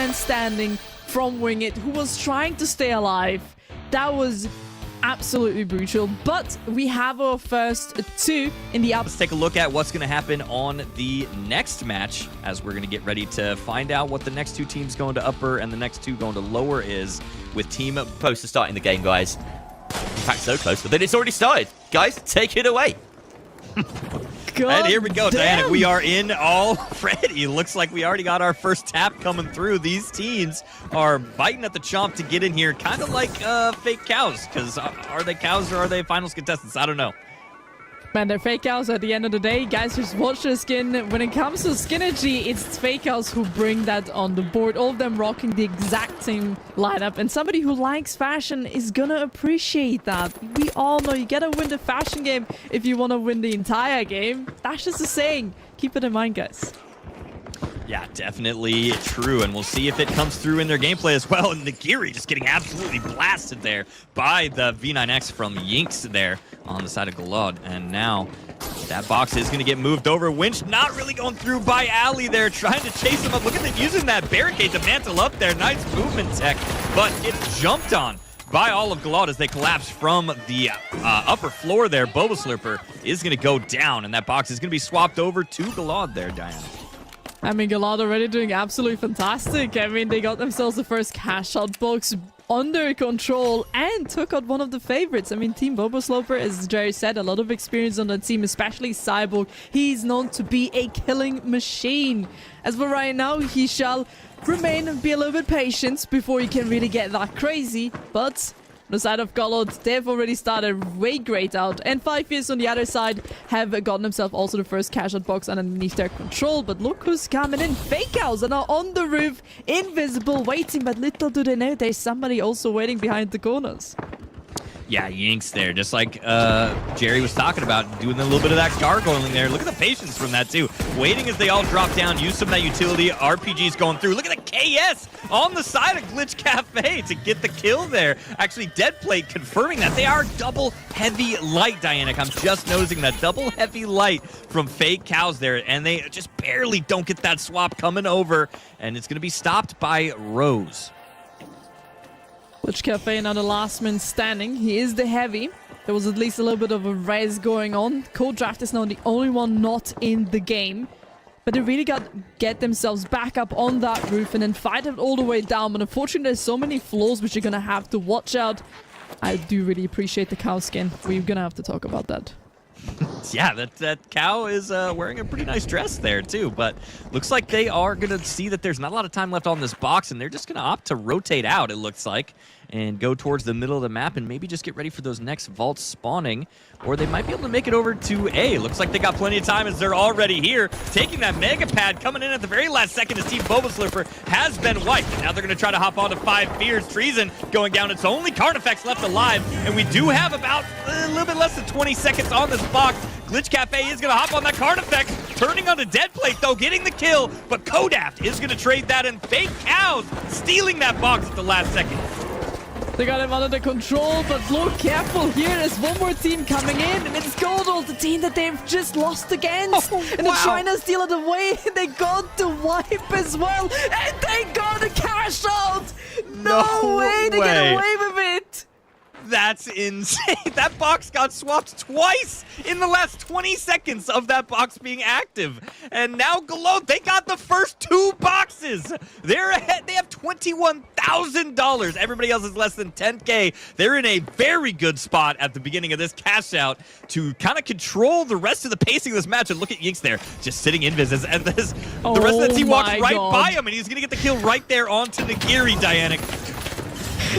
man standing from Wing It, who was trying to stay alive. That was absolutely brutal, but we have our first two in the up. Let's take a look at what's going to happen on the next match as we're going to get ready to find out what the next two teams going to upper and the next two going to lower is with team Close to starting the game, guys. In fact, so close, but then it's already started. Guys, take it away. And here we go, Diana. We are in already. Looks like we already got our first tap coming through. These teams are biting at the chomp to get in here, kind of like fake cows. Because are they cows or are they finals contestants? I don't know. Man, they're fake cows at the end of the day. Guys, just watch the skin. When it comes to Skinergy, it's fake cows who bring that on the board. All of them rocking the exact same lineup. And somebody who likes fashion is gonna appreciate that. We all know you gotta win the fashion game if you want to win the entire game. That's just a saying. Keep it in mind, guys. Yeah, definitely true, and we'll see if it comes through in their gameplay as well. And Nagiri just getting absolutely blasted there by the V9X from Yinks there on the side of Galad. And now that box is going to get moved over. Winch not really going through by Ali there, trying to chase him up. Look at them using that barricade to mantle up there. Nice movement tech, but gets jumped on by all of Galad as they collapse from the upper floor there. Boba Slurper is going to go down, and that box is going to be swapped over to Galad there, Diana. I mean, Galad already doing absolutely fantastic. I mean, they got themselves the first cash out box under control and took out one of the favorites. I mean, Team Boba Sloper, as Jerry said, a lot of experience on that team, especially Cyborg. He's known to be a killing machine. As for right now, he shall remain and be a little bit patient before he can really get that crazy. But on the side of Galad, they've already started way great out. And 5 years on the other side have gotten themselves also the first cash out box underneath their control. But look who's coming in. Fake House and are on the roof, invisible, waiting. But little do they know there's somebody also waiting behind the corners. Yeah, Yinks there, just like Jerry was talking about, doing a little bit of that gargoyling there. Look at the patience from that, too. Waiting as they all drop down, use some of that utility. RPG's going through. Look at the KS on the side of Glitch Cafe to get the kill there. Actually, Deadplate confirming that. They are double heavy light, Dianic. I'm just noticing that double heavy light from Fake Cows there, and they just barely don't get that swap coming over, and it's going to be stopped by Rose. Glitch Cafe now the last man standing. He is the heavy. There was at least a little bit of a res going on. Cold Draft is now the only one not in the game. But they really got to get themselves back up on that roof and then fight it all the way down. But unfortunately, there's so many flaws which you're going to have to watch out. I do really appreciate the cow skin. We're going to have to talk about that. Yeah, that cow is wearing a pretty nice dress there, too. But looks like they are going to see that there's not a lot of time left on this box, and they're just going to opt to rotate out, it looks like, and go towards the middle of the map and maybe just get ready for those next vaults spawning. Or they might be able to make it over to A. Looks like they got plenty of time as they're already here. Taking that Mega Pad, coming in at the very last second as Team Boba Slurper has been wiped. And now they're going to try to hop onto 5 Fears. Treason going down. It's only Carnifex left alive. And we do have about a little bit less than 20 seconds on this box. Glitch Cafe is going to hop on that Carnifex. Turning on the Deadplate, though, getting the kill. But Kodaft is going to trade that, and Fake Cows stealing that box at the last second. They got him under control, but look careful here. There's one more team coming in, and it's Godol, the team that they've just lost against. And they're trying to steal it away. They got the wipe as well, and they got a cash out. No way to get away with it. That's insane. That box got swapped twice in the last 20 seconds of that box being active. And now Galad, they got the first 2 boxes. They're ahead. They have $21,000. Everybody else is less than 10K. They're in a very good spot at the beginning of this cash out to kind of control the rest of the pacing of this match. And look at Yinks there, just sitting invis as the rest of the team walks right by him, and he's going to get the kill right there onto Nagiri, Dianic.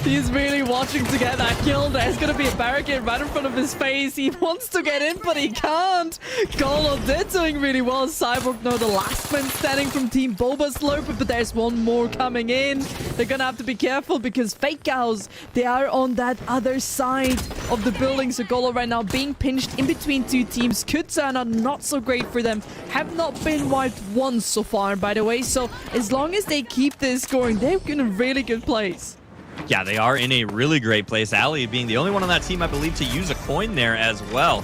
He's really watching to get that kill. There's going to be a barricade right in front of his face. He wants to get in, but he can't. Galad, they're doing really well. Cyborg, no, the last man standing from Team Boba Slurper, but there's one more coming in. They're going to have to be careful because Fake Cows, they are on that other side of the building. So Galad right now being pinched in between 2 teams could turn out not so great for them. Have not been wiped once so far, by the way. So as long as they keep this going, they're in a really good place. Yeah, they are in a really great place. Ali being the only one on that team, I believe, to use a coin there as well.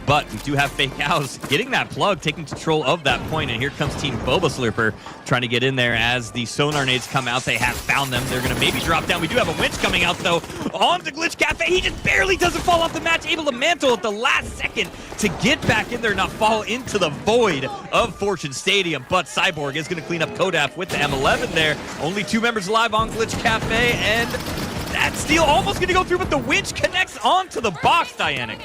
but we do have Fake Cows getting that plug, taking control of that point, and here comes Team Boba Slurper trying to get in there as the sonar nades come out. They have found them. They're going to maybe drop down. We do have a winch coming out, though, on the Glitch Cafe. He just barely doesn't fall off the match, able to mantle at the last second to get back in there, not fall into the void of Fortune Stadium, but Cyborg is going to clean up Kodaf with the M11 there. Only 2 members alive on Glitch Cafe, and that steal almost going to go through, but the winch connects onto the box, Dianic.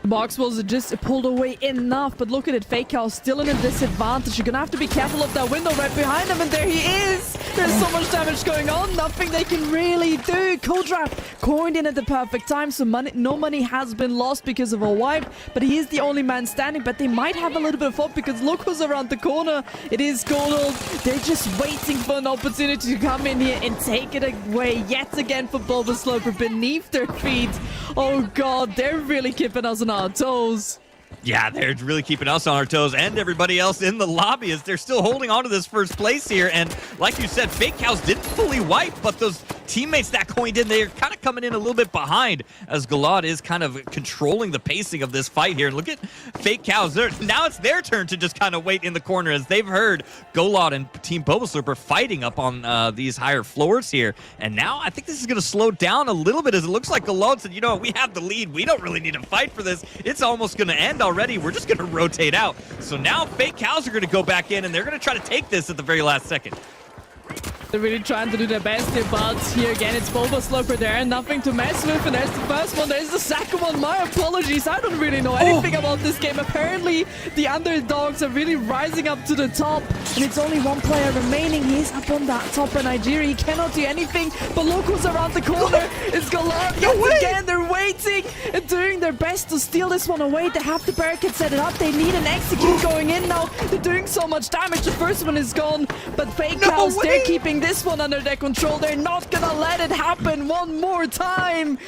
The box was just pulled away enough, but look at it, Fake Cow still in a disadvantage. You're gonna have to be careful of that window right behind him, and there he is! There's so much damage going on, nothing they can really do. Kodrap coined in at the perfect time, so no money has been lost because of a wipe, but he is the only man standing, but they might have a little bit of hope because look who's around the corner. It is Gold. They're just waiting for an opportunity to come in here and take it away yet again for Boba Sloper beneath their feet. Oh god, they're really keeping us on our toes. Yeah, they're really keeping us on our toes and everybody else in the lobby as they're still holding on to this first place here. And like you said, Fake Cows didn't fully wipe, but those teammates that coined in, they're kind of coming in a little bit behind as Galad is kind of controlling the pacing of this fight here. And look at Fake Cows. Now it's their turn to just kind of wait in the corner as they've heard Golad and Team Boba Slurper fighting up on these higher floors here. And now I think this is going to slow down a little bit as it looks like Galad said, you know what, we have the lead. We don't really need to fight for this. It's almost going to end already. We're just going to rotate out. So now Fake Cows are going to go back in and they're going to try to take this at the very last second. They're really trying to do their best here, but here again, it's Boba Slurper there. Nothing to mess with, and there's the first one. There's the second one. My apologies. I don't really know anything about this game. Apparently, the underdogs are really rising up to the top, and it's only one player remaining. He's up on that top in Nigeria. He cannot do anything, but look who's around the corner. It's Galar yet again. They're waiting and doing their best to steal this one away. They have the barricade set it up. They need an execute going in now. They're doing so much damage. The first one is gone, but Fake Cows, they're keeping this one under their control. They're not gonna let it happen one more time.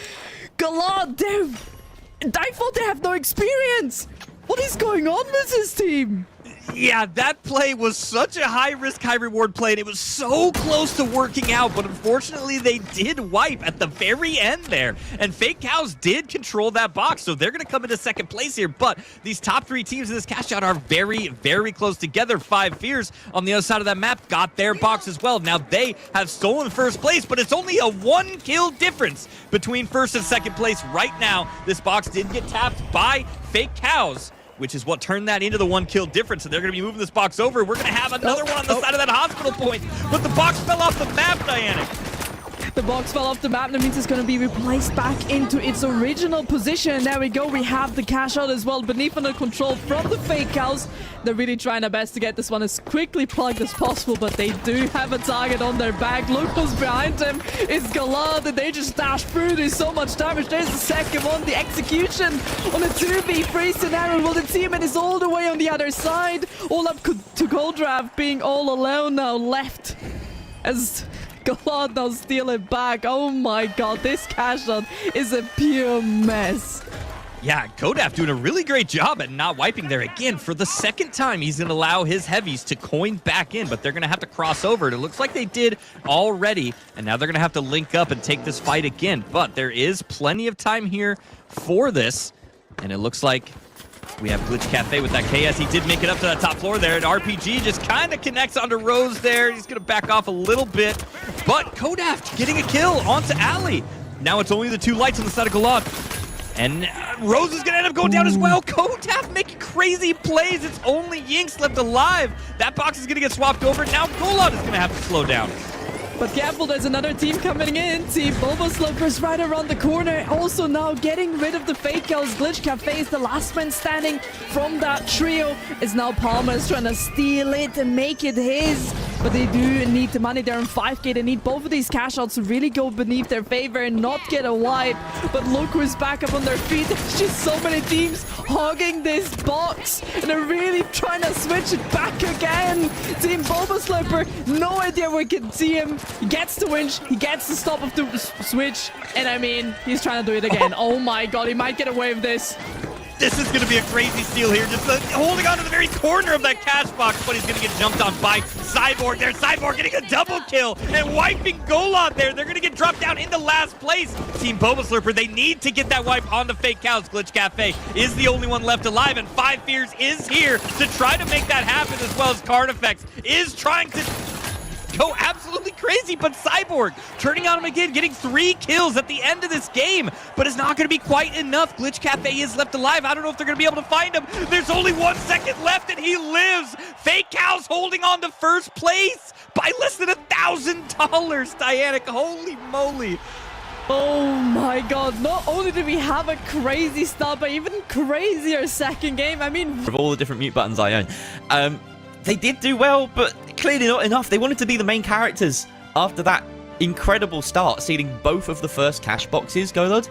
Galad, I thought they have no experience. What is going on with this team? Yeah, that play was such a high-risk, high-reward play, and it was so close to working out, but unfortunately, they did wipe at the very end there, and Fake Cows did control that box, so they're going to come into second place here, but these top 3 teams in this cash-out are very, very close together. 5 Fears on the other side of that map got their box as well. Now, they have stolen first place, but it's only a 1-kill difference between first and second place right now. This box did get tapped by Fake Cows, which is what turned that into the 1-kill difference. So they're going to be moving this box over. We're going to have another one on the side of that hospital point. But the box fell off the map, Dianic. The box fell off the map. That means it's going to be replaced back into its original position. There we go. We have the cash out as well beneath under control from the Fake Cows. They're really trying their best to get this one as quickly plugged as possible, but they do have a target on their back. Look who's behind them. It's Galad, and they just dash through. There's so much damage. There's the second one. The execution on a 2v3 scenario. Well, the teammate is all the way on the other side. All up to Goldrav being all alone now left as Galad now steal it back. Oh my god, this cash out is a pure mess. Yeah, Kodaf doing a really great job at not wiping there again. For the second time, he's going to allow his heavies to coin back in, but they're going to have to cross over. It looks like they did already, and now they're going to have to link up and take this fight again. But there is plenty of time here for this, and it looks like we have Glitch Cafe with that KS. He did make it up to that top floor there, and RPG just kind of connects onto Rose there. He's going to back off a little bit, but Kodaf getting a kill onto Ali. Now it's only the 2 lights on the side of Galad. And Rose is going to end up going down as well. Kodaf making crazy plays. It's only Yinks left alive. That box is going to get swapped over. Now Golad is going to have to slow down. But careful, there's another team coming in. Team Boba Slurper's right around the corner. Also now getting rid of the Fake Cows. Glitch Cafe is the last man standing from that trio. It's now Palmer's trying to steal it and make it his. But they do need the money. They're in 5k. They need both of these cash outs to really go beneath their favor and not get a wipe. But look who's back up on their feet. There's just so many teams hogging this box. And they're really trying to switch it back again. Team Boba Slurper, no idea where we can see him. He gets the winch. He gets the stop of the switch. And I mean, he's trying to do it again. Oh my god, he might get away with this. This is going to be a crazy steal here. Just holding on to the very corner of that cash box, but he's going to get jumped on by Cyborg there. Cyborg getting a double kill and wiping Golod there. They're going to get dropped down into last place. Team Boba Slurper, they need to get that wipe on the fake cows. Glitch Cafe is the only one left alive, and Five Fears is here to try to make that happen, as well as Card Effects is trying to go absolutely crazy, but Cyborg turning on him again, getting 3 kills at the end of this game, but it's not going to be quite enough. Glitch Cafe is left alive. I don't know if they're going to be able to find him. There's only 1 second left, and he lives. Fake Cows holding on to first place by less than $1,000. Dianic, holy moly. Oh my god, not only do we have a crazy start, but even crazier second game. I mean, Of all the different mute buttons I own. They did do well, but clearly not enough. They wanted to be the main characters after that incredible start, sealing both of the first cash boxes, Golod.